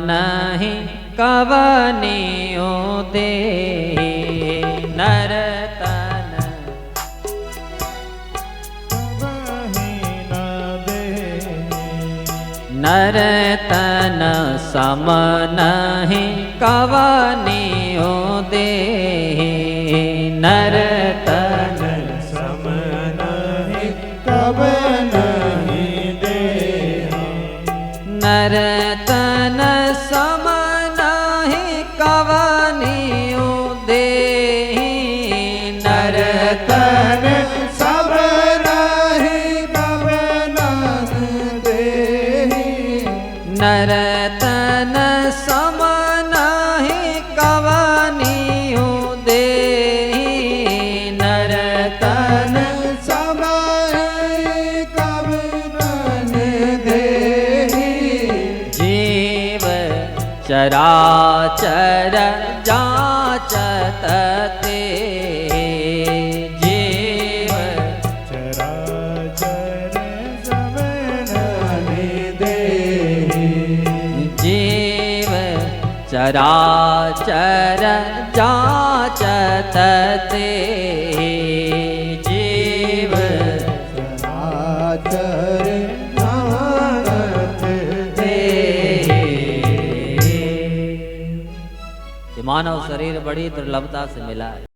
नहीं कवनियो दे नर तन नर तन सम नहीं कवनियो दे नर तन सम नहीं कब नहीं दे नर तन सम नहीं कवनियो दे नर तन सब नहीं कब नहीं दे नर तन सम नहीं कवनियो दे नर तन सब कब नहीं दे जीव चराचर जाचत ते जीव चराचर सब नहीं दे जीव चराचर जाचत ते जीव चराचर जानत ते ये मानव शरीर बड़ी दुर्लभता से मिला है।